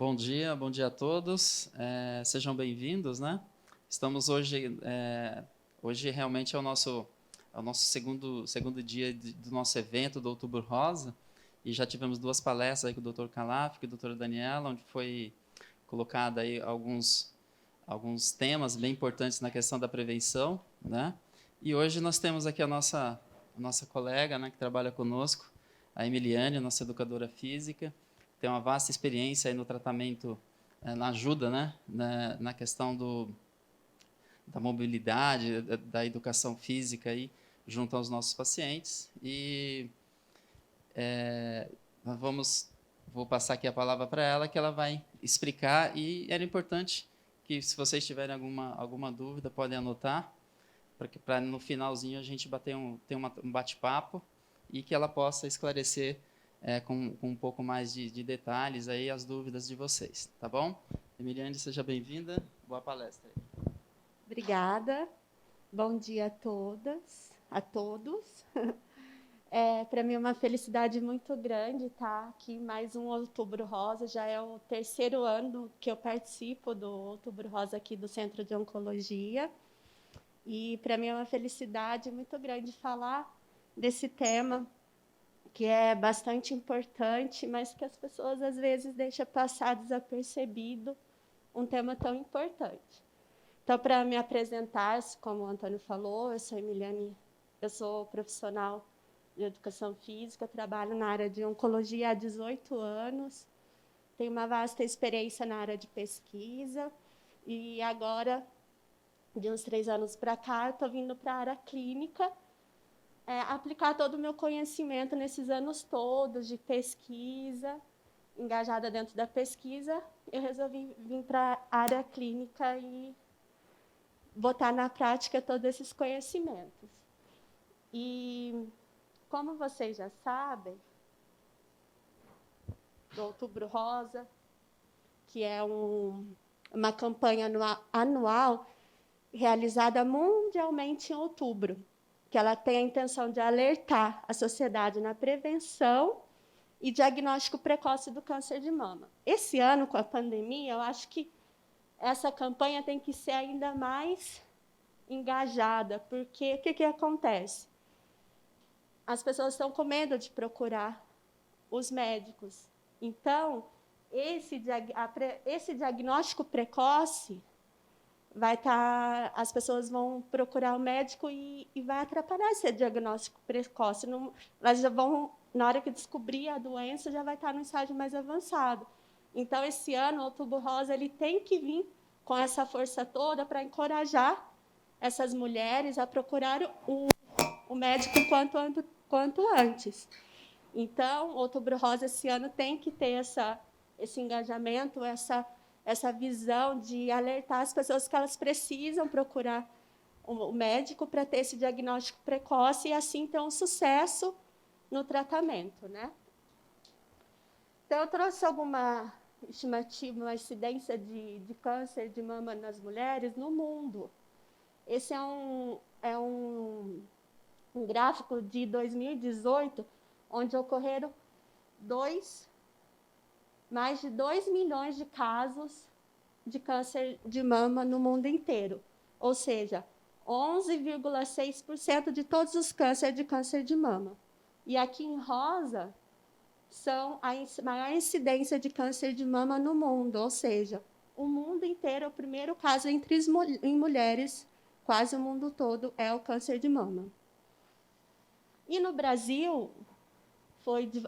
Bom dia a todos. Sejam bem-vindos, né? Estamos hoje, hoje realmente é o nosso segundo dia do nosso evento do Outubro Rosa, e já tivemos duas palestras aí com o Dr. Calaf e com a doutora Daniela, onde foi colocado aí alguns temas bem importantes na questão da prevenção, né? E hoje nós temos aqui a nossa colega, né, que trabalha conosco, a Emiliane, nossa educadora física, tem uma vasta experiência aí no tratamento, na ajuda, né, na questão da mobilidade, da educação física aí, junto aos nossos pacientes. E vou passar aqui a palavra para ela, que ela vai explicar, e era importante que, se vocês tiverem alguma dúvida, podem anotar, para no finalzinho a gente ter um bate-papo e que ela possa esclarecer com um pouco mais de detalhes aí as dúvidas de vocês, tá bom? Emiliane, seja bem-vinda, boa palestra aí. Obrigada, bom dia a todas, a todos. Para mim é uma felicidade muito grande estar aqui, mais um Outubro Rosa, já é o terceiro ano que eu participo do Outubro Rosa aqui do Centro de Oncologia, e para mim é uma felicidade muito grande falar desse tema, que é bastante importante, mas que as pessoas às vezes deixam passar desapercebido, um tema tão importante. Então, para me apresentar, como o Antônio falou, eu sou Emiliane, eu sou profissional de educação física, trabalho na área de oncologia há 18 anos, tenho uma vasta experiência na área de pesquisa, e agora, de uns 3 anos para cá, estou vindo para a área clínica, aplicar todo o meu conhecimento nesses anos todos de pesquisa, engajada dentro da pesquisa, eu resolvi vir para a área clínica e botar na prática todos esses conhecimentos. E, como vocês já sabem, do Outubro Rosa, que é uma campanha anual realizada mundialmente em outubro, que ela tem a intenção de alertar a sociedade na prevenção e diagnóstico precoce do câncer de mama. Esse ano, com a pandemia, eu acho que essa campanha tem que ser ainda mais engajada, porque o que acontece? As pessoas estão com medo de procurar os médicos. Então, esse diagnóstico precoce vai estar, as pessoas vão procurar o médico e vai atrapalhar esse diagnóstico precoce. Elas já vão, na hora que descobrir a doença, já vai estar no estágio mais avançado. Então, esse ano, o Outubro Rosa ele tem que vir com essa força toda para encorajar essas mulheres a procurar o médico quanto antes. Então, o Outubro Rosa esse ano tem que ter esse engajamento, essa visão de alertar as pessoas que elas precisam procurar o médico para ter esse diagnóstico precoce e, assim, ter um sucesso no tratamento, né? Então, eu trouxe alguma estimativa, uma incidência de câncer de mama nas mulheres no mundo. Esse é um gráfico de 2018, onde ocorreram mais de 2 milhões de casos de câncer de mama no mundo inteiro. Ou seja, 11,6% de todos os cânceres de câncer de mama. E aqui em rosa são a maior incidência de câncer de mama no mundo, ou seja, o mundo inteiro, o primeiro caso em mulheres, quase o mundo todo, é o câncer de mama. E no Brasil,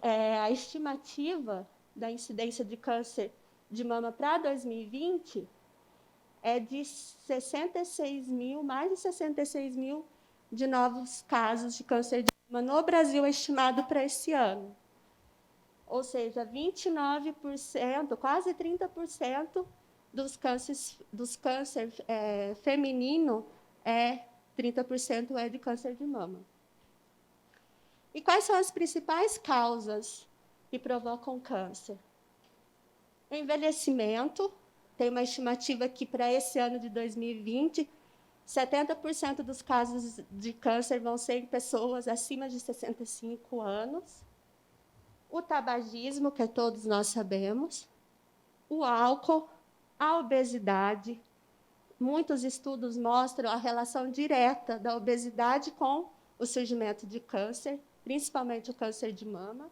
a estimativa da incidência de câncer de mama para 2020 é de 66 mil, mais de 66 mil de novos casos de câncer de mama no Brasil estimado para esse ano. Ou seja, 29%, quase 30% dos câncer feminino 30% é de câncer de mama. E quais são as principais causas que provocam câncer? O envelhecimento, tem uma estimativa que para esse ano de 2020, 70% dos casos de câncer vão ser em pessoas acima de 65 anos. O tabagismo, que todos nós sabemos. o álcool, a obesidade. Muitos estudos mostram a relação direta da obesidade com o surgimento de câncer, principalmente o câncer de mama.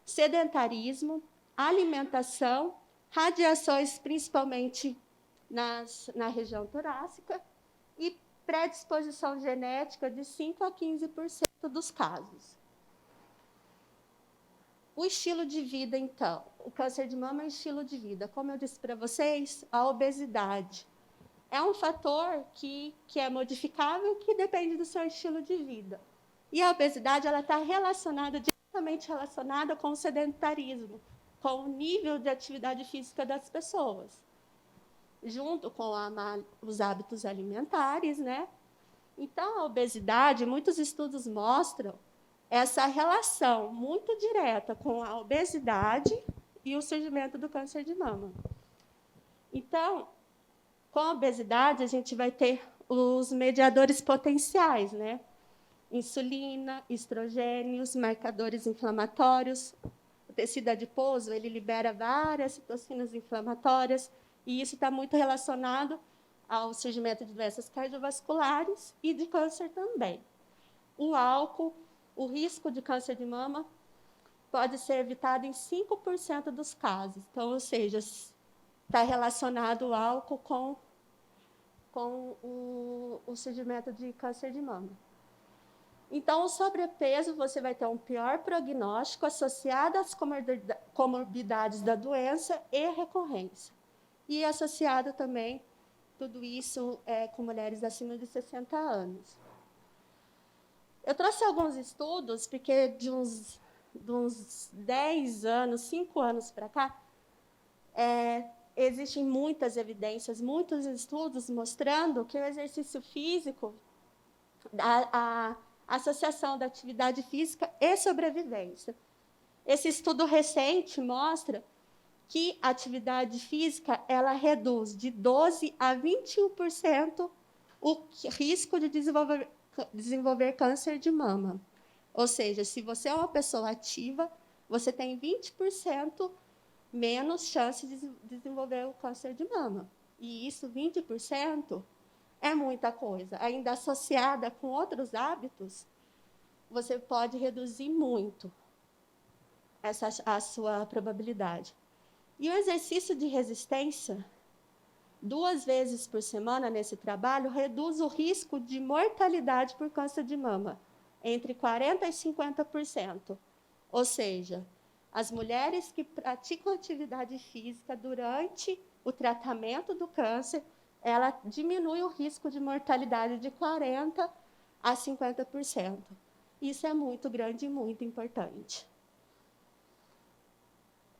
Sedentarismo, alimentação, radiações, principalmente na região torácica, e predisposição genética de 5 a 15% dos casos. O estilo de vida, então. O câncer de mama é um estilo de vida. Como eu disse para vocês, a obesidade é um fator que é modificável, que depende do seu estilo de vida. E a obesidade está diretamente relacionada com o sedentarismo, com o nível de atividade física das pessoas, junto com os hábitos alimentares, né? Então, a obesidade, muitos estudos mostram essa relação muito direta com a obesidade e o surgimento do câncer de mama. Então, com a obesidade, a gente vai ter os mediadores potenciais, né? Insulina, estrogênios, marcadores inflamatórios. O tecido adiposo, ele libera várias citocinas inflamatórias, e isso está muito relacionado ao surgimento de doenças cardiovasculares e de câncer também. O álcool, o risco de câncer de mama pode ser evitado em 5% dos casos. Então, ou seja, está relacionado o álcool com o surgimento de câncer de mama. Então, o sobrepeso, você vai ter um pior prognóstico associado às comorbidades da doença e recorrência. E associado também, tudo isso com mulheres acima de 60 anos. Eu trouxe alguns estudos, porque de uns 10 anos, 5 anos para cá, existem muitas evidências, muitos estudos mostrando que o exercício físico, a associação da atividade física e sobrevivência. Esse estudo recente mostra que a atividade física ela reduz de 12% a 21% o risco de desenvolver câncer de mama. Ou seja, se você é uma pessoa ativa, você tem 20% menos chance de desenvolver o câncer de mama. E isso, 20%, é muita coisa. Ainda associada com outros hábitos, você pode reduzir muito a sua probabilidade. E o exercício de resistência, 2 vezes por semana nesse trabalho, reduz o risco de mortalidade por câncer de mama, entre 40% e 50%. Ou seja, as mulheres que praticam atividade física durante o tratamento do câncer, ela diminui o risco de mortalidade de 40% a 50%. Isso é muito grande e muito importante.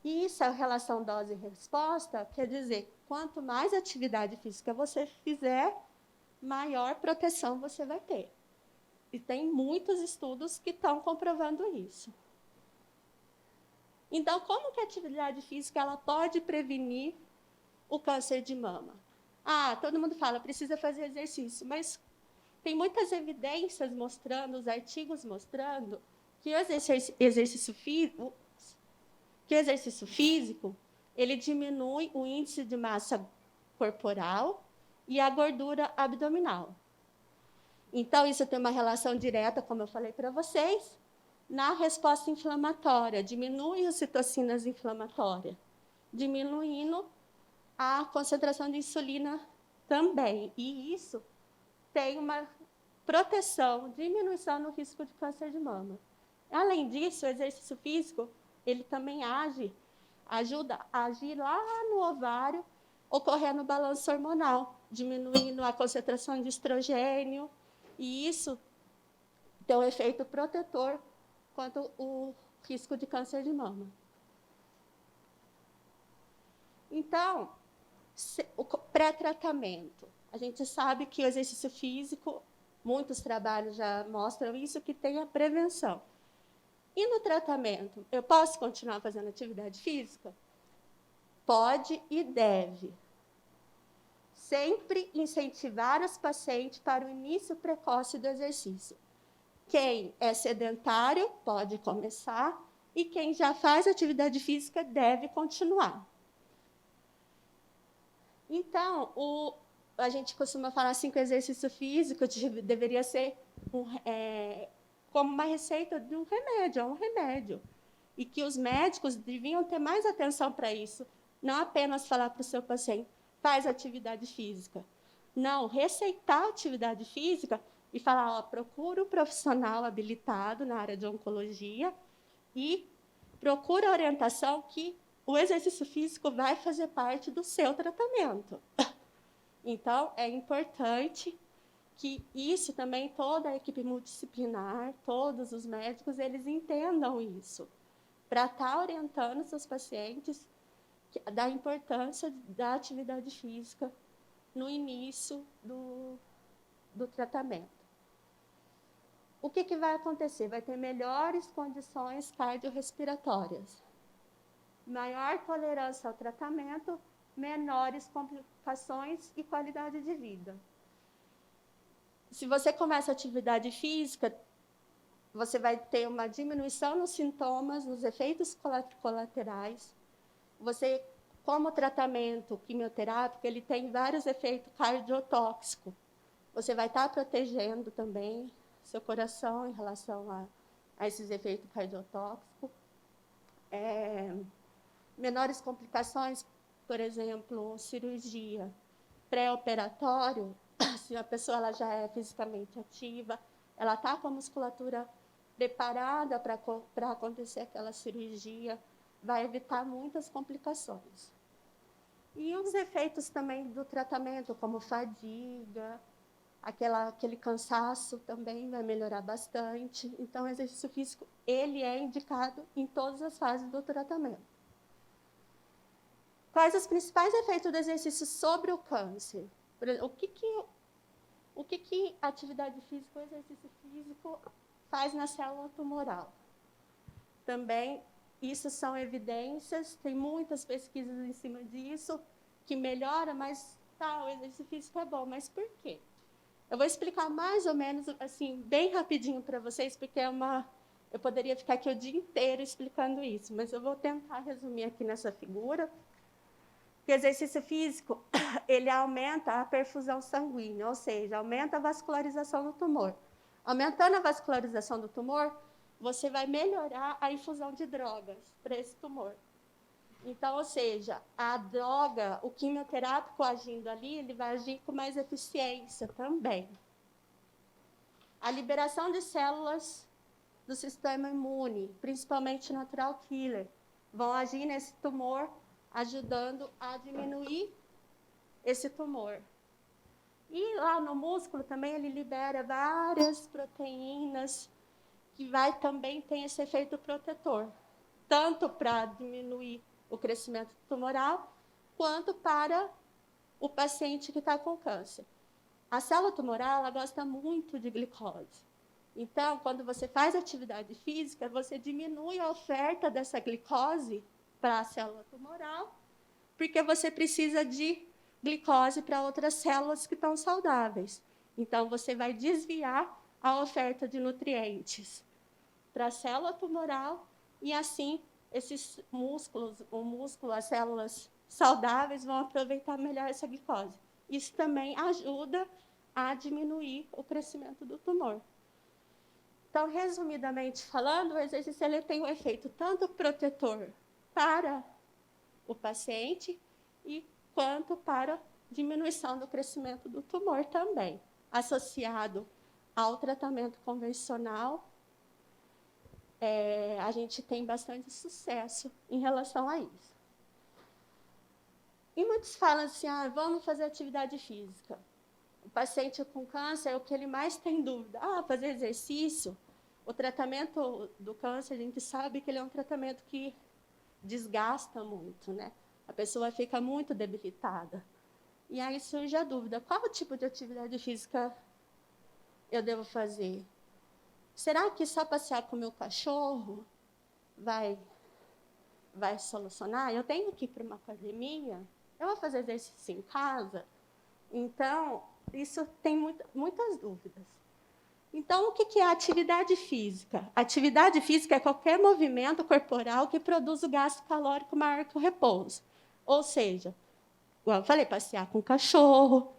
E essa relação dose e resposta quer dizer, quanto mais atividade física você fizer, maior proteção você vai ter. E tem muitos estudos que estão comprovando isso. Então, como que a atividade física ela pode prevenir o câncer de mama? Todo mundo fala, precisa fazer exercício, mas tem muitas evidências mostrando, os artigos mostrando, que o exercício físico ele diminui o índice de massa corporal e a gordura abdominal. Então, isso tem uma relação direta, como eu falei para vocês, na resposta inflamatória, diminui as citocinas inflamatórias, diminuindo a concentração de insulina também. E isso tem uma proteção, diminuição no risco de câncer de mama. Além disso, o exercício físico, ele também ajuda a agir lá no ovário, ocorrendo o balanço hormonal, diminuindo a concentração de estrogênio, e isso tem um efeito protetor quanto o risco de câncer de mama. Então, o pré-tratamento. A gente sabe que o exercício físico, muitos trabalhos já mostram isso, que tem a prevenção. E no tratamento, eu posso continuar fazendo atividade física? Pode e deve. Sempre incentivar os pacientes para o início precoce do exercício. Quem é sedentário pode começar e quem já faz atividade física deve continuar. Então, a gente costuma falar assim que o exercício físico deveria ser como uma receita de um remédio, é um remédio. E que os médicos deviam ter mais atenção para isso. Não apenas falar para o seu paciente, faz atividade física. Não, receitar atividade física e falar, procura um profissional habilitado na área de oncologia e procura orientação que o exercício físico vai fazer parte do seu tratamento. Então, é importante que isso também, toda a equipe multidisciplinar, todos os médicos, eles entendam isso, para estar orientando seus pacientes da importância da atividade física no início do tratamento. O que vai acontecer? Vai ter melhores condições cardiorrespiratórias, maior tolerância ao tratamento, menores complicações e qualidade de vida. Se você começa a atividade física, você vai ter uma diminuição nos sintomas, nos efeitos colaterais. Você, como tratamento quimioterápico, ele tem vários efeitos cardiotóxicos. Você vai estar protegendo também seu coração em relação a esses efeitos cardiotóxicos. Menores complicações, por exemplo, cirurgia pré-operatório, se a pessoa ela já é fisicamente ativa, ela está com a musculatura preparada para acontecer aquela cirurgia, vai evitar muitas complicações. E os efeitos também do tratamento, como fadiga, aquele cansaço também vai melhorar bastante. Então, o exercício físico ele é indicado em todas as fases do tratamento. Quais os principais efeitos do exercício sobre o câncer? O que a atividade física, o exercício físico faz na célula tumoral? Também, isso são evidências, tem muitas pesquisas em cima disso, que melhora, mas o exercício físico é bom, mas por quê? Eu vou explicar mais ou menos, assim, bem rapidinho para vocês, porque eu poderia ficar aqui o dia inteiro explicando isso, mas eu vou tentar resumir aqui nessa figura. O exercício físico, ele aumenta a perfusão sanguínea, ou seja, aumenta a vascularização do tumor. Aumentando a vascularização do tumor, você vai melhorar a infusão de drogas para esse tumor. Então, ou seja, a droga, o quimioterápico agindo ali, ele vai agir com mais eficiência também. A liberação de células do sistema imune, principalmente natural killer, vão agir nesse tumor, ajudando a diminuir esse tumor. E lá no músculo também ele libera várias proteínas que vai também ter esse efeito protetor, tanto para diminuir o crescimento tumoral, quanto para o paciente que está com câncer. A célula tumoral ela gosta muito de glicose. Então, quando você faz atividade física, você diminui a oferta dessa glicose para a célula tumoral, porque você precisa de glicose para outras células que estão saudáveis. Então, você vai desviar a oferta de nutrientes para a célula tumoral e, assim, esses músculos, as células saudáveis vão aproveitar melhor essa glicose. Isso também ajuda a diminuir o crescimento do tumor. Então, resumidamente falando, o exercício ele tem um efeito tanto protetor para o paciente quanto para diminuição do crescimento do tumor também, associado ao tratamento convencional. A gente tem bastante sucesso em relação a isso. E muitos falam assim, vamos fazer atividade física. O paciente com câncer, o que ele mais tem dúvida? Fazer exercício. O tratamento do câncer, a gente sabe que ele é um tratamento que desgasta muito, né? A pessoa fica muito debilitada. E aí surge a dúvida, qual tipo de atividade física eu devo fazer? Será que só passear com o meu cachorro vai solucionar? Eu tenho que ir para uma academia? Eu vou fazer exercício em casa? Então, isso tem muitas dúvidas. Então, o que é atividade física? Atividade física é qualquer movimento corporal que produz o gasto calórico maior que o repouso. Ou seja, igual eu falei, passear com o cachorro,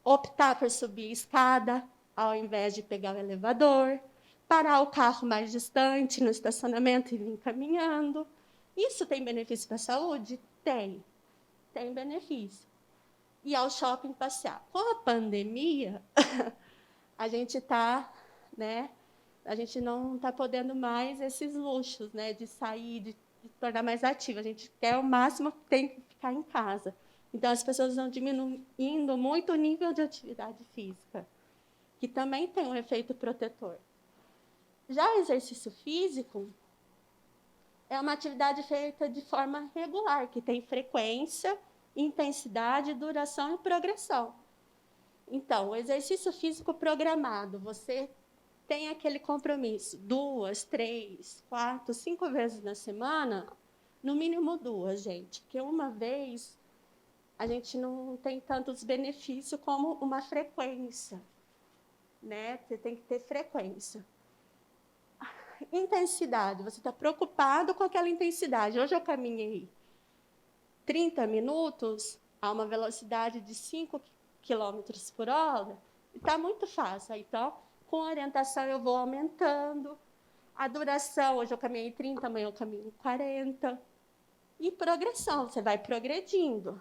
optar por subir a escada, ao invés de pegar o elevador, parar o carro mais distante no estacionamento e vir caminhando. Isso tem benefício para a saúde? Tem benefício. E ao shopping passear. Com a pandemia, a gente está, né? A gente não está podendo mais esses luxos, né? De sair, de tornar mais ativa. A gente quer o máximo, tem que ficar em casa. Então, as pessoas estão diminuindo muito o nível de atividade física, que também tem um efeito protetor. Já o exercício físico é uma atividade feita de forma regular, que tem frequência, intensidade, duração e progressão. Então, o exercício físico programado, você tem aquele compromisso 2, 3, 4, 5 vezes na semana, no mínimo 2, gente, porque uma vez a gente não tem tantos benefícios como uma frequência, né? Você tem que ter frequência. Intensidade, você está preocupado com aquela intensidade. Hoje eu caminhei 30 minutos a uma velocidade de 5 km por hora, e está muito fácil. Então, com orientação, eu vou aumentando. A duração, hoje eu caminhei 30, amanhã eu caminho 40. E progressão, você vai progredindo.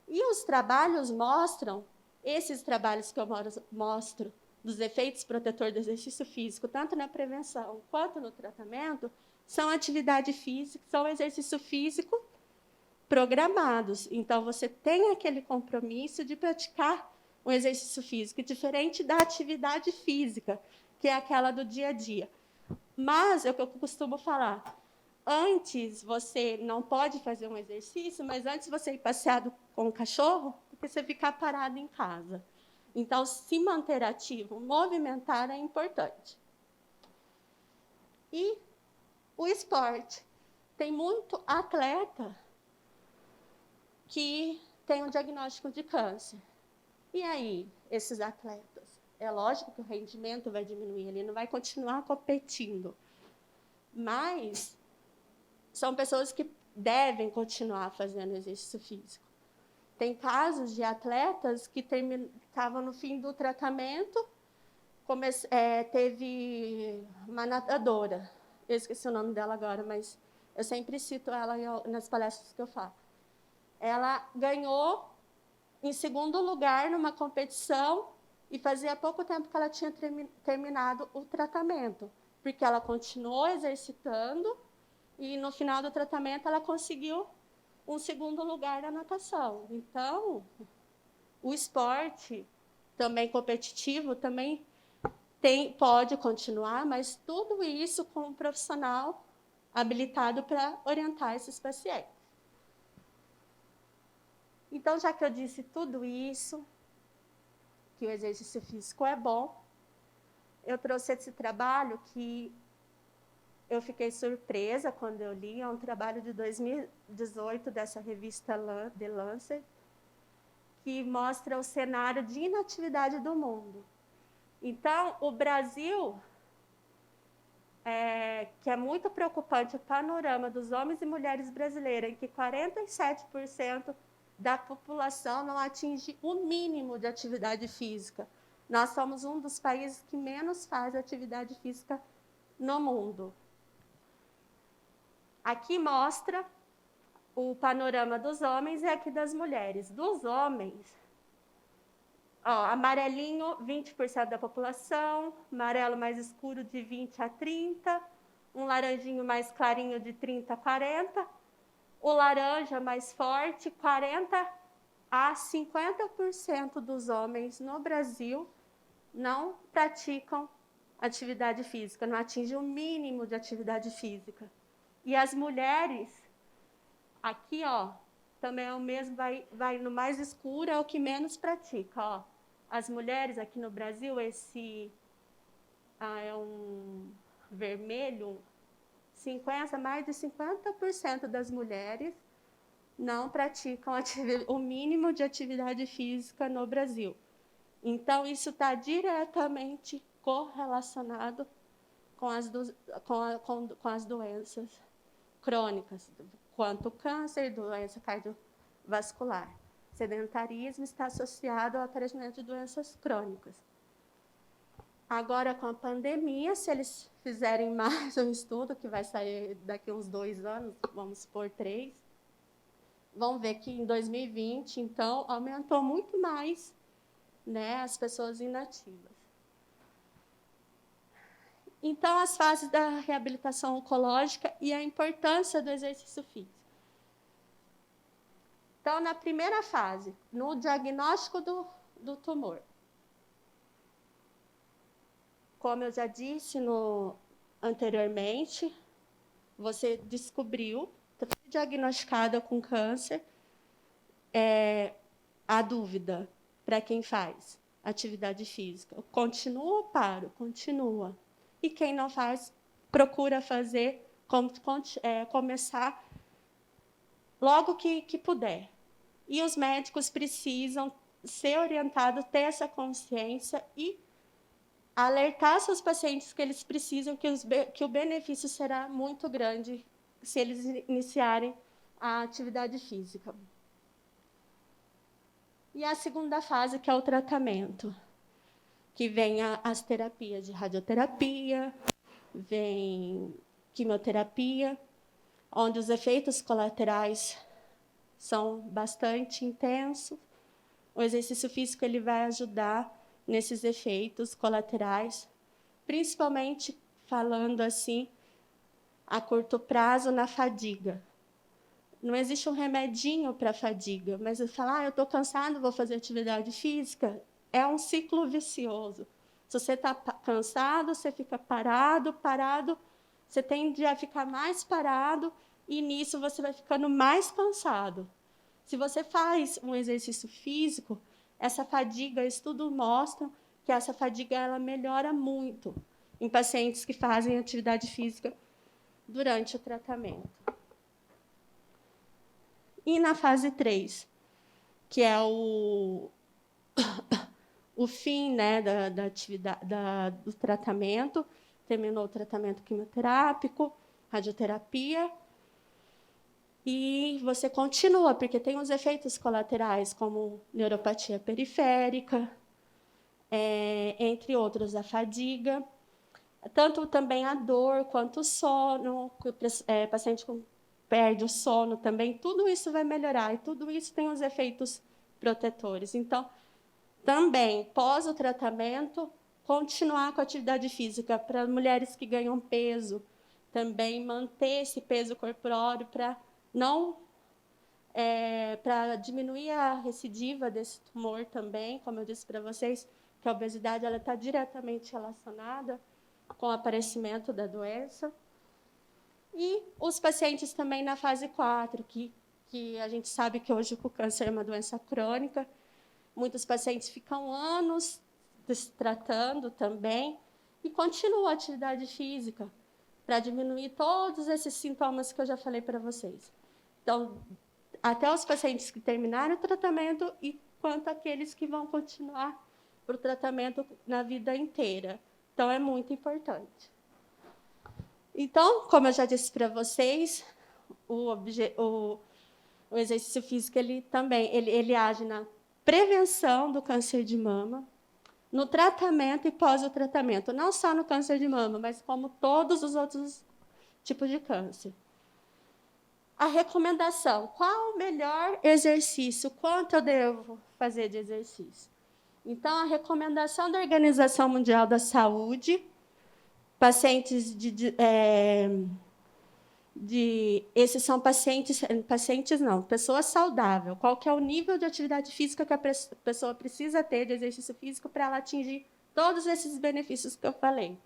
E os trabalhos mostram, esses trabalhos que eu mostro, dos efeitos protetores do exercício físico, tanto na prevenção quanto no tratamento, são atividade física, são exercício físico programados. Então, você tem aquele compromisso de praticar um exercício físico, diferente da atividade física, que é aquela do dia a dia. Mas, é o que eu costumo falar, antes você não pode fazer um exercício, mas antes você ir passeado com o cachorro, porque você ficar parado em casa. Então, se manter ativo, movimentar é importante. E o esporte. Tem muito atleta que tem um diagnóstico de câncer. E aí, esses atletas? É lógico que o rendimento vai diminuir, ele não vai continuar competindo. Mas são pessoas que devem continuar fazendo exercício físico. Tem casos de atletas que estavam no fim do tratamento, teve uma nadadora, eu esqueci o nome dela agora, mas eu sempre cito ela nas palestras que eu faço. Ela ganhou em segundo lugar numa competição e fazia pouco tempo que ela tinha terminado o tratamento, porque ela continuou exercitando e, no final do tratamento, ela conseguiu um segundo lugar na natação. Então, o esporte, também competitivo, também pode continuar, mas tudo isso com um profissional habilitado para orientar esses pacientes. Então, já que eu disse tudo isso, que o exercício físico é bom, eu trouxe esse trabalho que eu fiquei surpresa quando eu li, é um trabalho de 2018 dessa revista The Lancet, que mostra o cenário de inatividade do mundo. Então, o Brasil, que é muito preocupante o panorama dos homens e mulheres brasileiros, em que 47% da população não atinge o mínimo de atividade física. Nós somos um dos países que menos faz atividade física no mundo. Aqui mostra o panorama dos homens e aqui das mulheres. Dos homens, amarelinho, 20% da população, amarelo mais escuro de 20 a 30, um laranjinho mais clarinho de 30 a 40, o laranja mais forte, 40 a 50% dos homens no Brasil não praticam atividade física, não atingem o mínimo de atividade física. E as mulheres, aqui, também é o mesmo, vai no mais escuro, é o que menos pratica. As mulheres aqui no Brasil, esse é um vermelho, mais de 50% das mulheres não praticam o mínimo de atividade física no Brasil. Então, isso está diretamente correlacionado com as doenças crônicas, quanto câncer, doença vascular. Sedentarismo está associado ao aparecimento de doenças crônicas. Agora, com a pandemia, se eles fizerem mais um estudo, que vai sair daqui a uns 2 anos, vamos supor 3, vão ver que em 2020, então, aumentou muito mais, né, as pessoas inativas. Então, as fases da reabilitação oncológica e a importância do exercício físico. Então, na primeira fase, no diagnóstico do tumor, como eu já disse anteriormente, você descobriu, foi diagnosticada com câncer, a dúvida para quem faz atividade física. Continua ou paro? Continua. E quem não faz, procura fazer, começar logo que puder. E os médicos precisam ser orientados, ter essa consciência e alertar seus pacientes que eles precisam, que o benefício será muito grande se eles iniciarem a atividade física. E a segunda fase, que é o tratamento, que vem as terapias de radioterapia, vem quimioterapia, onde os efeitos colaterais são bastante intensos. O exercício físico ele vai ajudar nesses efeitos colaterais, principalmente falando assim, a curto prazo, na fadiga. Não existe um remedinho para a fadiga, mas eu falo, eu estou cansado, vou fazer atividade física. É um ciclo vicioso. Se você está cansado, você fica parado, você tende a ficar mais parado, e nisso você vai ficando mais cansado. Se você faz um exercício físico, essa fadiga, estudos mostram que essa fadiga ela melhora muito em pacientes que fazem atividade física durante o tratamento. E na fase 3, que é o fim, né, da atividade, do tratamento, terminou o tratamento quimioterápico, radioterapia, e você continua, porque tem os efeitos colaterais, como neuropatia periférica, entre outros, a fadiga, tanto também a dor quanto o sono, o paciente perde o sono também, tudo isso vai melhorar, e tudo isso tem os efeitos protetores. Então, também, pós o tratamento, continuar com a atividade física para mulheres que ganham peso, também manter esse peso corpóreo para diminuir a recidiva desse tumor também, como eu disse para vocês, que a obesidade ela está diretamente relacionada com o aparecimento da doença. E os pacientes também na fase 4, que a gente sabe que hoje o câncer é uma doença crônica, muitos pacientes ficam anos se tratando também e continuam a atividade física para diminuir todos esses sintomas que eu já falei para vocês. Então, até os pacientes que terminaram o tratamento e quanto aqueles que vão continuar o tratamento na vida inteira. Então, é muito importante. Então, como eu já disse para vocês, o exercício físico ele também ele age na prevenção do câncer de mama, no tratamento e pós o tratamento, não só no câncer de mama, mas como todos os outros tipos de câncer. A recomendação, qual o melhor exercício? Quanto eu devo fazer de exercício? Então, a recomendação da Organização Mundial da Saúde, pacientes esses são pessoas saudáveis. Qual que é o nível de atividade física que a pessoa precisa ter de exercício físico para ela atingir todos esses benefícios que eu falei?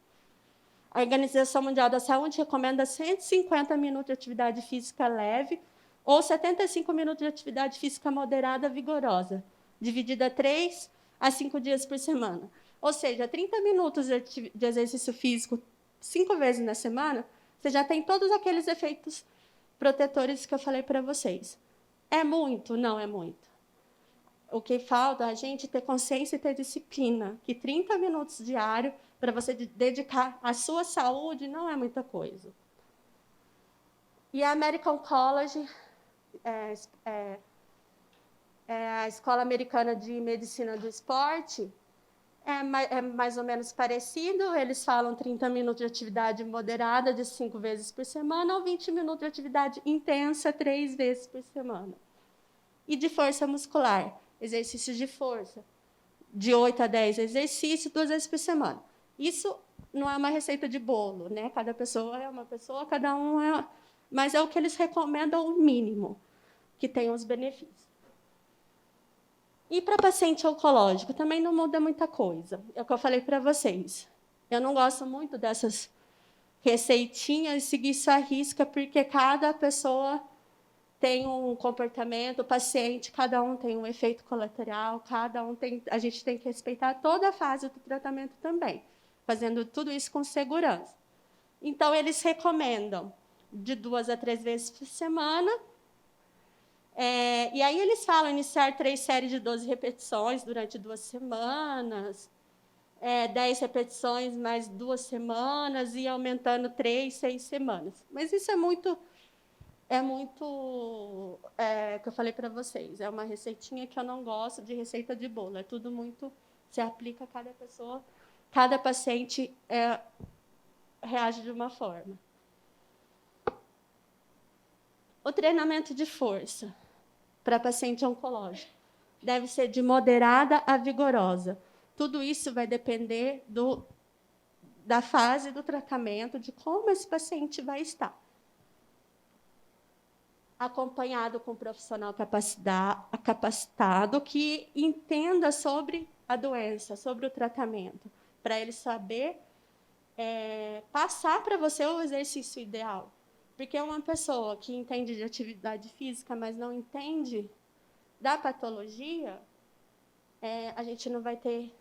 A Organização Mundial da Saúde recomenda 150 minutos de atividade física leve ou 75 minutos de atividade física moderada vigorosa, dividida 3 a 5 dias por semana. Ou seja, 30 minutos de exercício físico 5 vezes na semana, você já tem todos aqueles efeitos protetores que eu falei para vocês. É muito? Não é muito. O que falta é a gente ter consciência e ter disciplina, que 30 minutos diário para você dedicar à sua saúde não é muita coisa. E a American College a Escola Americana de Medicina do Esporte é mais ou menos parecido. Eles falam 30 minutos de atividade moderada de 5 vezes por semana ou 20 minutos de atividade intensa 3 vezes por semana. E de força muscular, exercícios de força, de 8 a 10 exercícios, 2 vezes por semana. Isso não é uma receita de bolo, né? Cada pessoa é uma pessoa, cada um é... Mas é o que eles recomendam, o mínimo, que tem os benefícios. E para paciente oncológico, também não muda muita coisa. É o que eu falei para vocês. Eu não gosto muito dessas receitinhas, seguir isso à risca, porque cada pessoa tem um comportamento, o paciente, cada um tem um efeito colateral, cada um tem... A gente tem que respeitar toda a fase do tratamento também, fazendo tudo isso com segurança. Então, eles recomendam de 2 a 3 vezes por semana. E aí eles falam iniciar 3 séries de 12 repetições durante 2 semanas, 10 repetições mais 2 semanas e aumentando 3, 6 semanas. Mas isso é muito que eu falei para vocês, é uma receitinha que eu não gosto de receita de bolo, é tudo muito, se aplica a cada pessoa, cada paciente reage de uma forma. O treinamento de força para paciente oncológico deve ser de moderada a vigorosa. Tudo isso vai depender da fase do tratamento, de como esse paciente vai estar. Acompanhado com um profissional capacitado que entenda sobre a doença, sobre o tratamento, para ele saber passar para você o exercício ideal. Porque uma pessoa que entende de atividade física, mas não entende da patologia, a gente não vai ter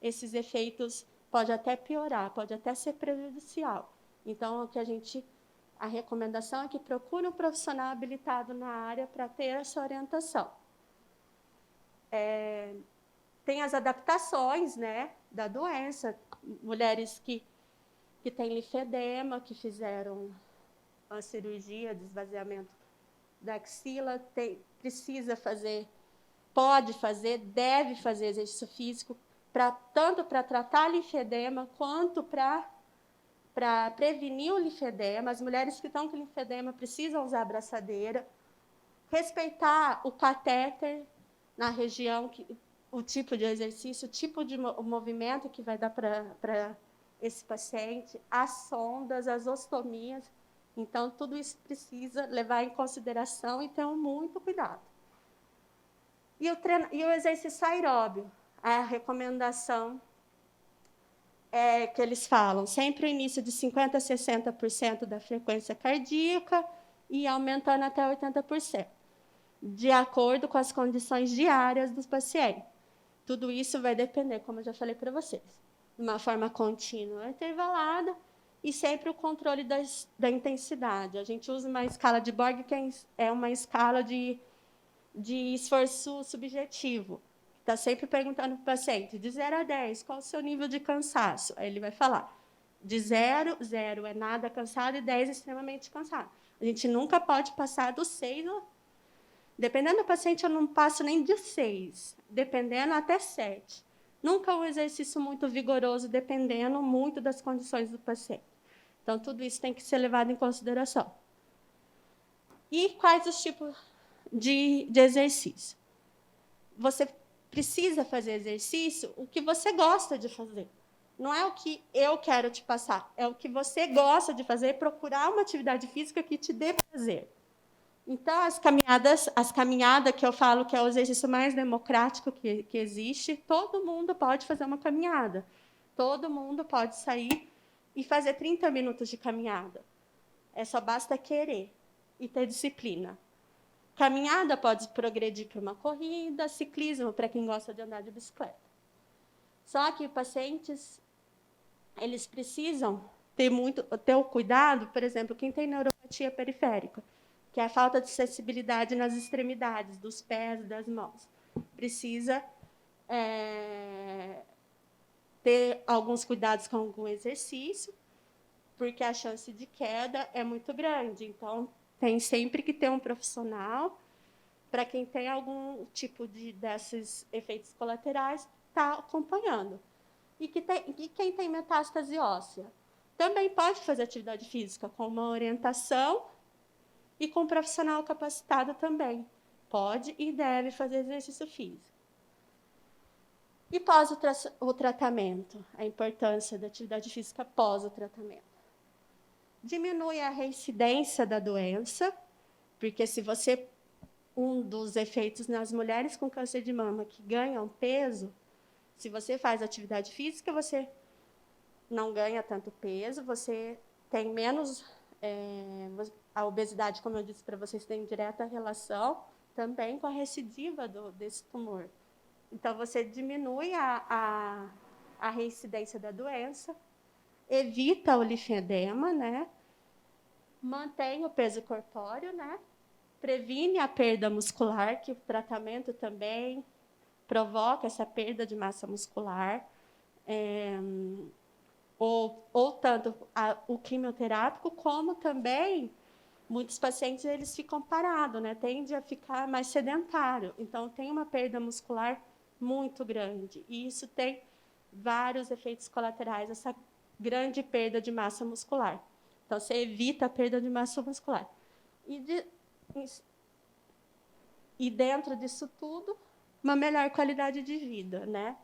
esses efeitos, pode até piorar, pode até ser prejudicial. Então, a recomendação é que procure um profissional habilitado na área para ter essa orientação. Tem as adaptações, né, da doença, mulheres que têm linfedema, que fizeram a cirurgia de esvaziamento da axila, precisa fazer, pode fazer, deve fazer exercício físico, tanto para tratar linfedema, quanto para prevenir o linfedema. As mulheres que estão com linfedema precisam usar a abraçadeira, respeitar o catéter na região, o tipo de exercício, o tipo de movimento que vai dar para esse paciente, as sondas, as ostomias. Então, tudo isso precisa levar em consideração e ter muito cuidado. E o exercício aeróbio, a recomendação que eles falam, sempre o início de 50% a 60% da frequência cardíaca e aumentando até 80%, de acordo com as condições diárias dos pacientes. Tudo isso vai depender, como eu já falei para vocês, de uma forma contínua, intervalada, e sempre o controle da intensidade. A gente usa uma escala de Borg, que é uma escala de esforço subjetivo. Está sempre perguntando para o paciente, de 0 a 10, qual o seu nível de cansaço? Aí ele vai falar, de 0 é nada cansado, e 10 extremamente cansado. A gente nunca pode passar do 6, dependendo do paciente, eu não passo nem de 6, dependendo até 7. Nunca um exercício muito vigoroso, dependendo muito das condições do paciente. Então, tudo isso tem que ser levado em consideração. E quais os tipos de exercício? Você precisa fazer exercício o que você gosta de fazer. Não é o que eu quero te passar, é o que você gosta de fazer, procurar uma atividade física que te dê prazer. Então, as caminhadas que eu falo que é o exercício mais democrático que existe, todo mundo pode fazer uma caminhada. Todo mundo pode sair e fazer 30 minutos de caminhada. Só basta querer e ter disciplina. Caminhada pode progredir para uma corrida, ciclismo para quem gosta de andar de bicicleta. Só que pacientes, eles precisam ter o cuidado, por exemplo, quem tem neuropatia periférica, que é a falta de sensibilidade nas extremidades, dos pés e das mãos. Precisa ter alguns cuidados com algum exercício, porque a chance de queda é muito grande. Então, tem sempre que ter um profissional para quem tem algum tipo desses efeitos colaterais, está acompanhando. E quem tem metástase óssea também pode fazer atividade física com uma orientação e com um profissional capacitado também. Pode e deve fazer exercício físico. E pós o tratamento, a importância da atividade física pós o tratamento. Diminui a reincidência da doença, porque se você... Um dos efeitos nas mulheres com câncer de mama que ganham peso, se você faz atividade física, você não ganha tanto peso, você tem menos... a obesidade, como eu disse para vocês, tem direta relação também com a recidiva desse tumor. Então, você diminui a reincidência da doença, evita o linfedema, né? Mantém o peso corpóreo, né? Previne a perda muscular, que o tratamento também provoca essa perda de massa muscular. Ou tanto o quimioterápico, como também muitos pacientes eles ficam parados, né? Tende a ficar mais sedentário. Então, tem uma perda muscular muito grande. E isso tem vários efeitos colaterais, essa grande perda de massa muscular. Então, você evita a perda de massa muscular. E dentro disso tudo, uma melhor qualidade de vida, né?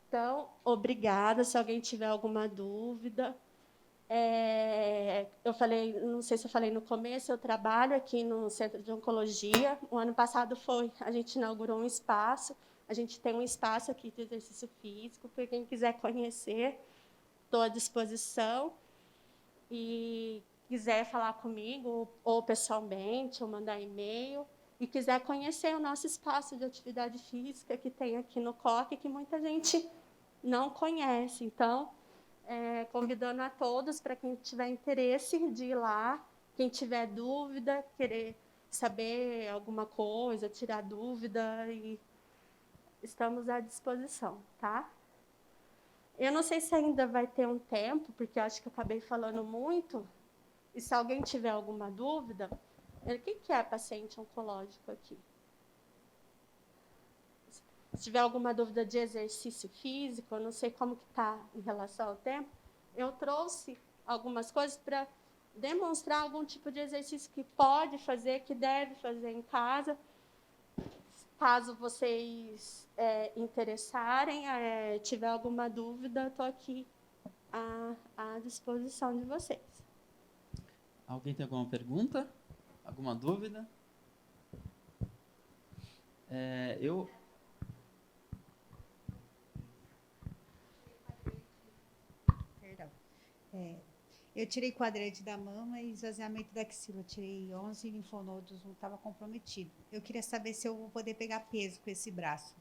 Então, obrigada. Se alguém tiver alguma dúvida... eu falei, não sei se eu falei no começo, eu trabalho aqui no Centro de Oncologia. O ano passado a gente inaugurou um espaço. A gente tem um espaço aqui de exercício físico, para quem quiser conhecer, estou à disposição. E quiser falar comigo, ou pessoalmente, ou mandar e-mail, e quiser conhecer o nosso espaço de atividade física que tem aqui no COC, que muita gente não conhece. Então, convidando a todos, para quem tiver interesse de ir lá, quem tiver dúvida, querer saber alguma coisa, tirar dúvida, e estamos à disposição, tá? Eu não sei se ainda vai ter um tempo, porque eu acho que eu acabei falando muito, e se alguém tiver alguma dúvida, quem que é paciente oncológico aqui? Se tiver alguma dúvida de exercício físico, eu não sei como que está em relação ao tempo, eu trouxe algumas coisas para demonstrar algum tipo de exercício que pode fazer, que deve fazer em casa. Caso vocês interessarem, tiver alguma dúvida, estou aqui à disposição de vocês. Alguém tem alguma pergunta? Alguma dúvida? Eu tirei quadrante da mama e esvaziamento da axila. Eu tirei 11 linfonodos, não estava comprometido. Eu queria saber se eu vou poder pegar peso com esse braço.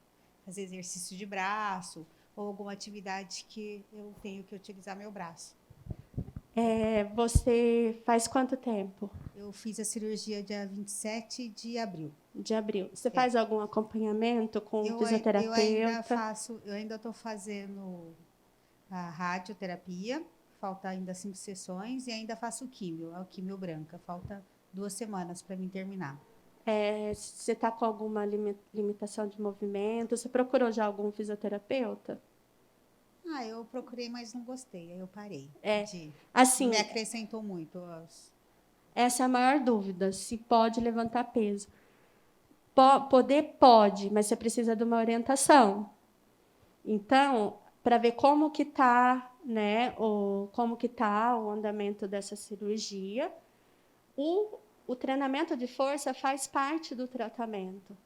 Fazer exercício de braço ou alguma atividade que eu tenho que utilizar meu braço. Você faz quanto tempo? Eu fiz a cirurgia dia 27 de abril. De abril. Você faz algum acompanhamento com fisioterapeuta? Eu ainda estou fazendo a radioterapia. Falta ainda 5 sessões e ainda faço químio, a químio branca. Falta 2 semanas para mim terminar. Você está com alguma limitação de movimento? Você procurou já algum fisioterapeuta? Eu procurei, mas não gostei. Aí eu parei. Assim, me acrescentou muito. Essa é a maior dúvida, se pode levantar peso. Poder pode, mas você precisa de uma orientação. Então, para ver como que está, né, como que está o andamento dessa cirurgia, o treinamento de força faz parte do tratamento.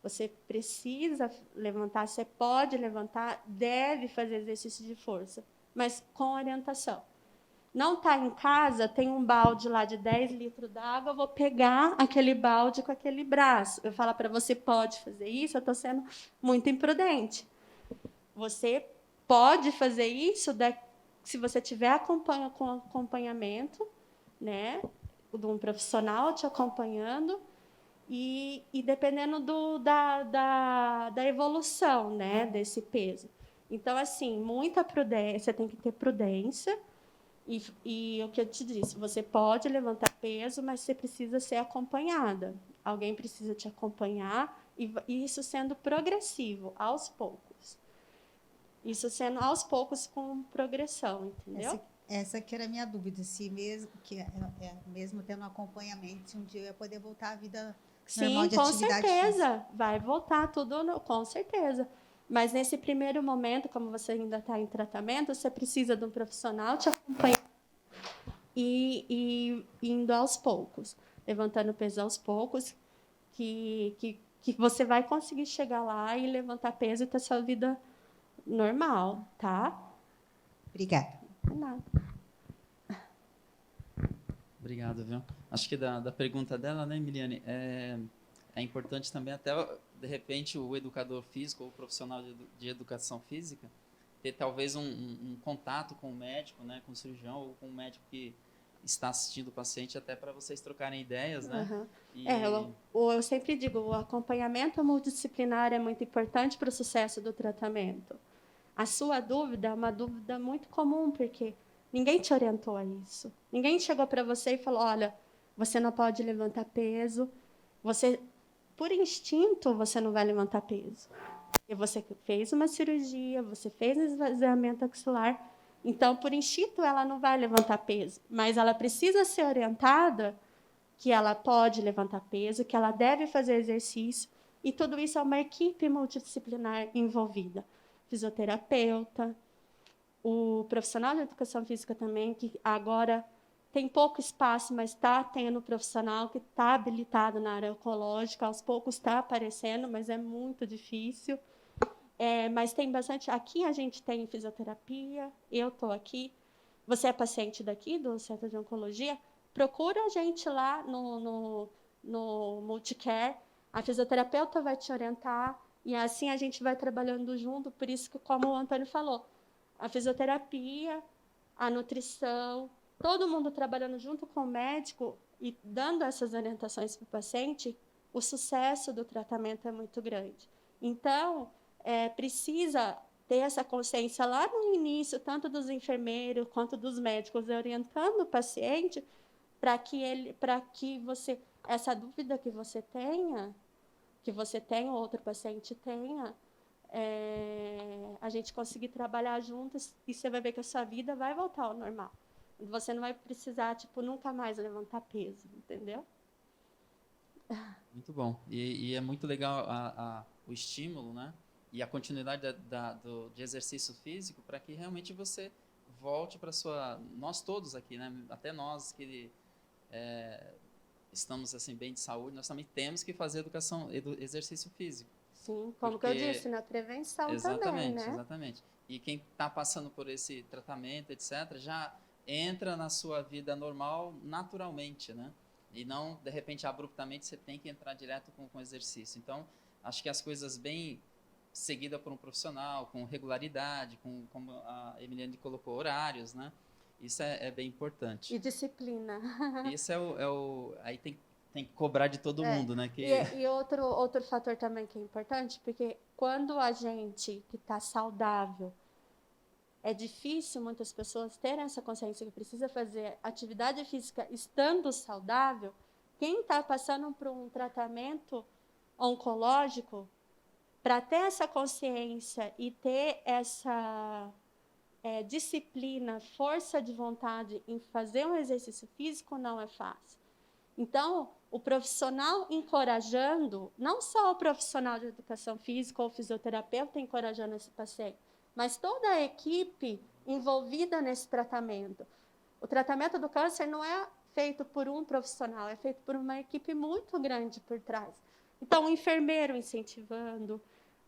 Você precisa levantar, você pode levantar, deve fazer exercício de força, mas com orientação. Não está em casa, tem um balde lá de 10 litros d'água, eu vou pegar aquele balde com aquele braço. Eu falo para você, pode fazer isso, eu estou sendo muito imprudente. Você pode fazer isso se você tiver com acompanhamento, né, de um profissional te acompanhando, e dependendo da evolução, né, desse peso. Então, assim, muita prudência, você tem que ter prudência, E o que eu te disse, você pode levantar peso, mas você precisa ser acompanhada. Alguém precisa te acompanhar, e isso sendo progressivo, aos poucos. Isso sendo aos poucos com progressão, entendeu? Essa que era a minha dúvida, se mesmo, mesmo tendo um acompanhamento, se um dia eu ia poder voltar à vida normal Sim, de com atividade física. certeza. Vai voltar tudo, com certeza. Mas nesse primeiro momento, como você ainda está em tratamento, você precisa de um profissional te acompanhar e indo aos poucos, levantando peso aos poucos, que você vai conseguir chegar lá e levantar peso e ter sua vida normal, tá? Obrigada. De nada. Obrigado, viu? Acho que da pergunta dela, né, Emiliane, é importante também até, de repente, o educador físico ou o profissional de educação física ter talvez um contato com o médico, né, com o cirurgião ou com o médico que está assistindo o paciente, até para vocês trocarem ideias, né? Uhum. E... Eu sempre digo, o acompanhamento multidisciplinar é muito importante para o sucesso do tratamento. A sua dúvida é uma dúvida muito comum, porque ninguém te orientou a isso. Ninguém chegou para você e falou, olha, você não pode levantar peso, você, por instinto, você não vai levantar peso. E você fez uma cirurgia, você fez um esvaziamento axilar, então, por instinto, ela não vai levantar peso, mas ela precisa ser orientada que ela pode levantar peso, que ela deve fazer exercício, e tudo isso é uma equipe multidisciplinar envolvida. Fisioterapeuta, o profissional de educação física também, que agora tem pouco espaço, mas está tendo profissional que está habilitado na área oncológica, aos poucos está aparecendo, mas é muito difícil. Mas tem bastante. Aqui a gente tem fisioterapia, eu estou aqui. Você é paciente daqui, do Centro de Oncologia? Procura a gente lá no Multicare. A fisioterapeuta vai te orientar e assim a gente vai trabalhando junto. Por isso que, como o Antônio falou, a fisioterapia, a nutrição, todo mundo trabalhando junto com o médico e dando essas orientações para o paciente, o sucesso do tratamento é muito grande. Então, precisa ter essa consciência lá no início, tanto dos enfermeiros quanto dos médicos, orientando o paciente para que você, essa dúvida que você tenha ou outro paciente tenha, a gente conseguir trabalhar juntos e você vai ver que a sua vida vai voltar ao normal. Você não vai precisar, nunca mais levantar peso, entendeu? Muito bom. E é muito legal o estímulo, né? E a continuidade de exercício físico para que realmente você volte para sua... Nós todos aqui, né? Até nós que estamos assim bem de saúde, nós também temos que fazer exercício físico. Sim, como que eu disse, na prevenção também, né? Exatamente. E quem está passando por esse tratamento, etc., já entra na sua vida normal naturalmente, né? E não, de repente, abruptamente, você tem que entrar direto com exercício. Então, acho que as coisas bem seguidas por um profissional, com regularidade, como a Emiliane colocou, horários, né? Isso é bem importante. E disciplina. Isso aí tem que cobrar de todo mundo, né? E outro fator também que é importante, porque quando a gente que está saudável, é difícil muitas pessoas terem essa consciência que precisa fazer atividade física estando saudável. Quem está passando por um tratamento oncológico, para ter essa consciência e ter essa disciplina, força de vontade em fazer um exercício físico, não é fácil. Então, o profissional encorajando, não só o profissional de educação física ou o fisioterapeuta encorajando esse paciente, mas toda a equipe envolvida nesse tratamento. O tratamento do câncer não é feito por um profissional, é feito por uma equipe muito grande por trás. Então, o enfermeiro incentivando,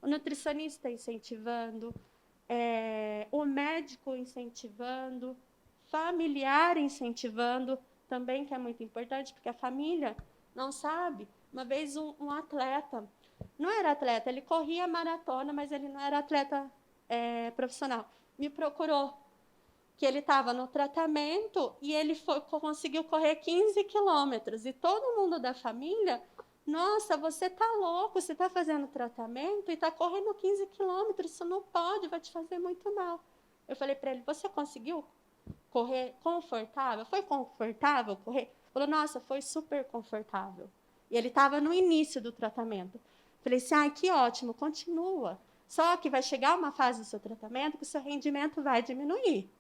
o nutricionista incentivando, o médico incentivando, familiar incentivando, também que é muito importante, porque a família não sabe. Uma vez um atleta, não era atleta, ele corria maratona, mas ele não era atleta profissional, me procurou, que ele estava no tratamento e ele conseguiu correr 15 quilômetros. E todo mundo da família, nossa, você está louco, você está fazendo tratamento e está correndo 15 quilômetros, isso não pode, vai te fazer muito mal. Eu falei para ele, você conseguiu correr confortável? Foi confortável correr? Falou, nossa, foi super confortável. E ele estava no início do tratamento. Falei assim, ai, que ótimo, continua. Só que vai chegar uma fase do seu tratamento que o seu rendimento vai diminuir.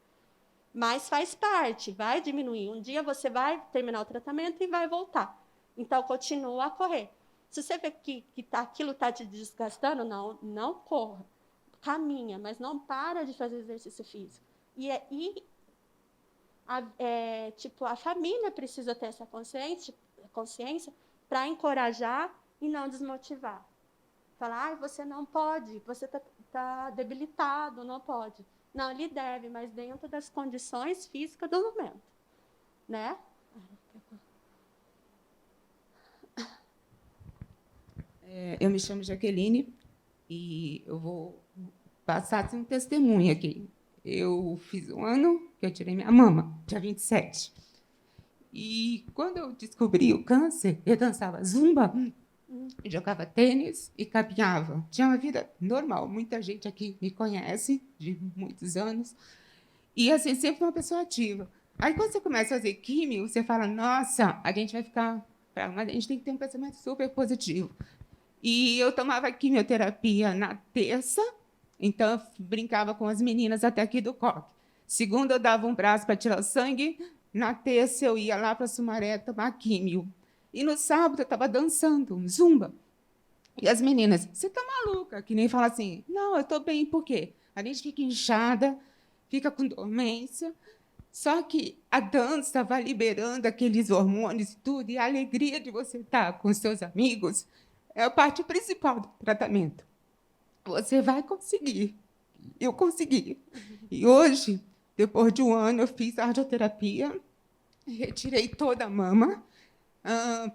Mas faz parte, vai diminuir. Um dia você vai terminar o tratamento e vai voltar. Então, continua a correr. Se você vê que aquilo está te desgastando, não corra. Caminha, mas não para de fazer exercício físico. A família precisa ter essa consciência para encorajar e não desmotivar. Falar, você não pode, você está debilitado, não pode. Não, ele deve, mas dentro das condições físicas do momento, né? Eu me chamo Jaqueline e eu vou passar assim, um testemunho aqui. Eu fiz um ano que eu tirei minha mama, dia 27. E quando eu descobri o câncer, eu dançava zumba, jogava tênis e caminhava. Tinha uma vida normal. Muita gente aqui me conhece, de muitos anos. E, assim, sempre uma pessoa ativa. Aí, quando você começa a fazer químio, você fala, nossa, a gente vai ficar... Mas a gente tem que ter um pensamento super positivo. E eu tomava quimioterapia na terça, então eu brincava com as meninas até aqui do coque. Segunda, eu dava um braço para tirar o sangue. Na terça, eu ia lá para Sumaré tomar químio. E no sábado, eu estava dançando, zumba. E as meninas, você está maluca? Que nem fala assim, não, eu estou bem, por quê? A gente fica inchada, fica com dormência. Só que a dança vai liberando aqueles hormônios e tudo, e a alegria de você estar com os seus amigos é a parte principal do tratamento. Você vai conseguir. Eu consegui. E hoje, depois de um ano, eu fiz a radioterapia, retirei toda a mama,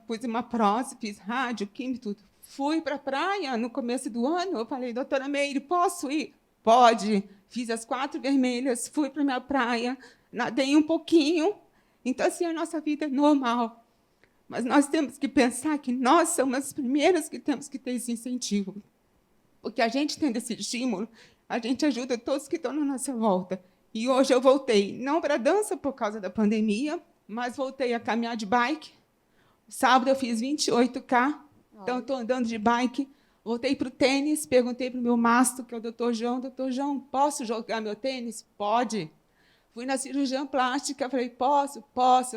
pus uma prótese, fiz rádio, química, tudo. Fui para a praia no começo do ano, eu falei, doutora Meire, posso ir? Pode. Fiz as 4 vermelhas, fui para a minha praia, nadei um pouquinho. Então, assim, a nossa vida é normal. Mas nós temos que pensar que nós somos as primeiras que temos que ter esse incentivo. Porque a gente tendo esse estímulo, a gente ajuda todos que estão na nossa volta. E hoje eu voltei, não para a dança por causa da pandemia, mas voltei a caminhar de bike. Sábado eu fiz 28K, então estou andando de bike. Voltei para o tênis, perguntei para o meu mastro, que é o doutor João, posso jogar meu tênis? Pode. Fui na cirurgiã plástica, falei, posso,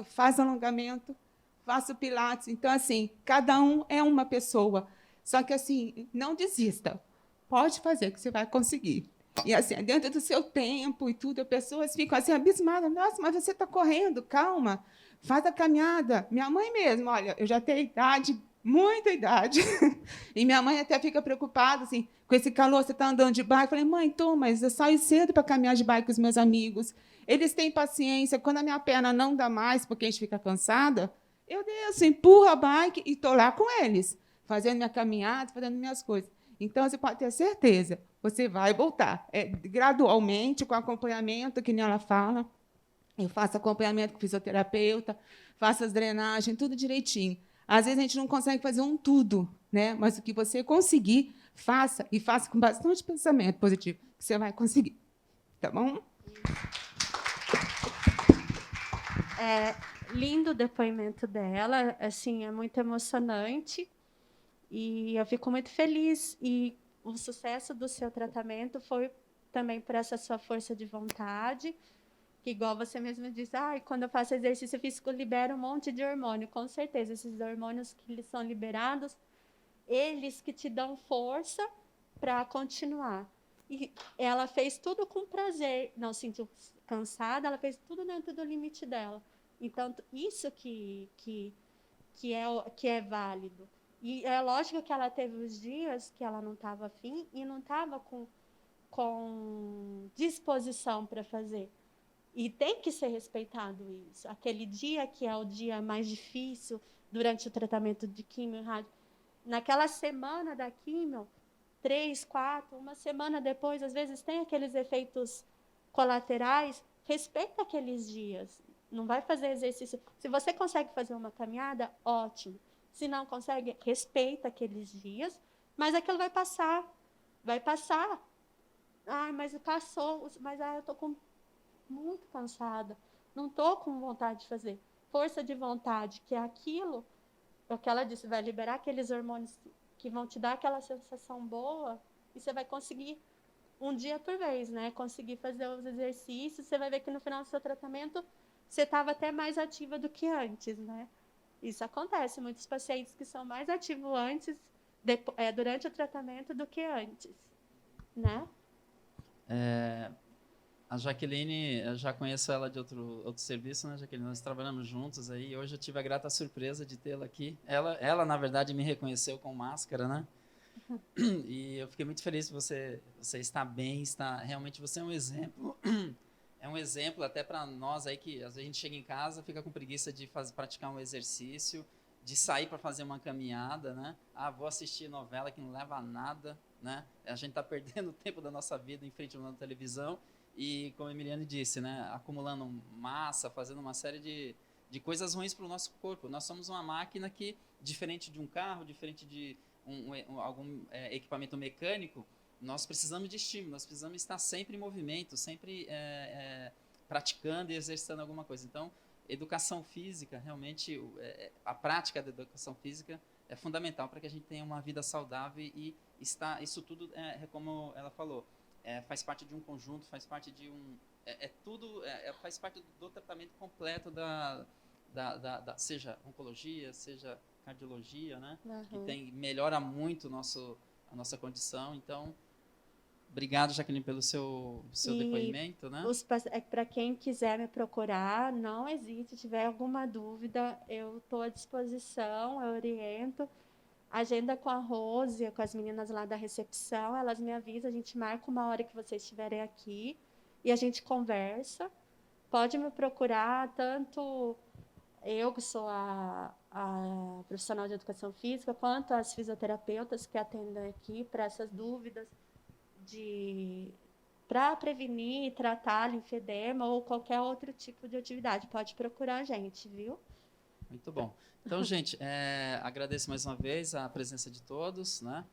faz alongamento, faço pilates. Então, assim, cada um é uma pessoa. Só que, assim, não desista. Pode fazer, que você vai conseguir. E, assim, dentro do seu tempo e tudo, as pessoas ficam assim, abismadas. Nossa, mas você está correndo, calma. Faz a caminhada. Minha mãe mesmo, olha, eu já tenho idade, muita idade. E minha mãe até fica preocupada, assim, com esse calor, você está andando de bike? Eu falei, mãe, mas eu saio cedo para caminhar de bike com os meus amigos. Eles têm paciência. Quando a minha perna não dá mais, porque a gente fica cansada, eu desço, empurro a bike e estou lá com eles, fazendo minha caminhada, fazendo minhas coisas. Então, você pode ter certeza, você vai voltar. Gradualmente, com acompanhamento, que nem ela fala. Eu faço acompanhamento com fisioterapeuta, faço as drenagens, tudo direitinho. Às vezes, a gente não consegue fazer um tudo, né? Mas o que você conseguir, faça, e faça com bastante pensamento positivo, que você vai conseguir. Tá bom? Lindo o depoimento dela, assim, é muito emocionante e eu fico muito feliz. E o sucesso do seu tratamento foi também por essa sua força de vontade, que, igual você mesmo disse, quando eu faço exercício físico, libera um monte de hormônio. Com certeza, esses hormônios que eles são liberados, eles que te dão força para continuar. E ela fez tudo com prazer, não se sentiu cansada, ela fez tudo dentro do limite dela. Então, isso que é válido. E é lógico que ela teve os dias que ela não estava afim e não estava com disposição para fazer. E tem que ser respeitado isso. Aquele dia que é o dia mais difícil durante o tratamento de químio e rádio, naquela semana da químio, 3, 4, uma semana depois, às vezes tem aqueles efeitos colaterais, respeita aqueles dias. Não vai fazer exercício. Se você consegue fazer uma caminhada, ótimo. Se não consegue, respeita aqueles dias, mas aquilo vai passar. Vai passar. Mas passou. Mas eu estou muito cansada. não estou com vontade de fazer. Força de vontade, que é aquilo, é o que ela disse, vai liberar aqueles hormônios que vão te dar aquela sensação boa e você vai conseguir um dia por vez, né? Conseguir fazer os exercícios, você vai ver que no final do seu tratamento você estava até mais ativa do que antes, né? Isso acontece, muitos pacientes que são mais ativos antes, durante o tratamento do que antes, né? A Jaqueline, eu já conheço ela de outro serviço, né, Jaqueline? Nós trabalhamos juntos aí. E hoje eu tive a grata surpresa de tê-la aqui. Ela, na verdade, me reconheceu com máscara, né? E eu fiquei muito feliz que você está bem, realmente você é um exemplo. É um exemplo até para nós aí que às vezes a gente chega em casa, fica com preguiça de praticar um exercício, de sair para fazer uma caminhada, né? Ah, vou assistir novela que não leva a nada, né? A gente está perdendo o tempo da nossa vida em frente a uma televisão e, como a Emiliane disse, né? Acumulando massa, fazendo uma série de coisas ruins para o nosso corpo. Nós somos uma máquina que, diferente de um carro, diferente de algum equipamento mecânico, nós precisamos de estímulo, nós precisamos estar sempre em movimento, sempre praticando e exercitando alguma coisa. Então, educação física, realmente, a prática da educação física é fundamental para que a gente tenha uma vida saudável e isso tudo, como ela falou, faz parte de um conjunto, faz parte de faz parte do tratamento completo seja oncologia, seja cardiologia, né? Uhum. Que melhora muito a nossa condição. Então, obrigado, Jaqueline, pelo seu depoimento, né? Para quem quiser me procurar, não hesite, tiver alguma dúvida, eu estou à disposição, eu oriento. Agenda com a Rose, com as meninas lá da recepção, elas me avisam, a gente marca uma hora que vocês estiverem aqui e a gente conversa. Pode me procurar, tanto eu, que sou a profissional de educação física, quanto as fisioterapeutas que atendem aqui para essas dúvidas para prevenir e tratar linfedema ou qualquer outro tipo de atividade. Pode procurar a gente, viu? Muito bom. Então, gente, agradeço mais uma vez a presença de todos, né?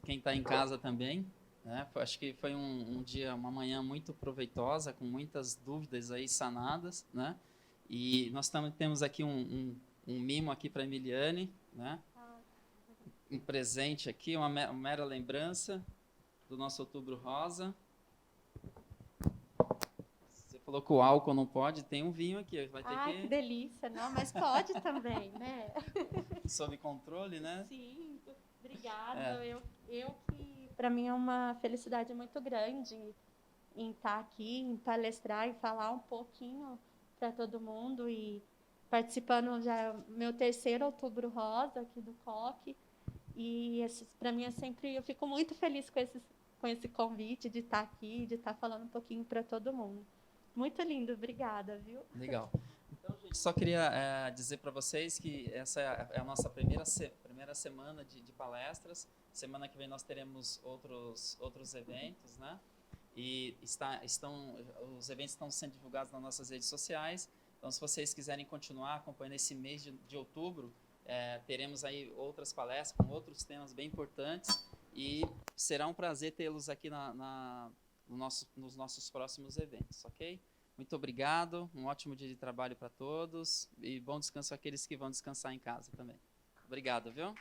Quem está em casa também, né? Acho que foi um dia, uma manhã muito proveitosa, com muitas dúvidas aí sanadas, né? E nós temos aqui um mimo aqui para a Emiliane, né? Um presente aqui, uma mera lembrança do nosso Outubro Rosa. Você falou que o álcool não pode, tem um vinho aqui, vai ter que delícia, não, mas pode também, né? Sob controle, né? Sim, obrigada. Eu que, para mim, é uma felicidade muito grande em estar aqui, em palestrar e falar um pouquinho para todo mundo e participando já meu 3º Outubro Rosa aqui do COC. E para mim eu fico muito feliz com esse convite de estar aqui, de estar falando um pouquinho para todo mundo. Muito lindo, obrigada, viu? Legal. Então, gente, só queria dizer para vocês que essa é a nossa primeira semana de palestras. Semana que vem nós teremos outros eventos, né? E os eventos estão sendo divulgados nas nossas redes sociais. Então, se vocês quiserem continuar acompanhando esse mês de outubro, teremos aí outras palestras com outros temas bem importantes e será um prazer tê-los aqui nos nossos próximos eventos, ok? Muito obrigado, um ótimo dia de trabalho para todos e bom descanso àqueles que vão descansar em casa também. Obrigado, viu?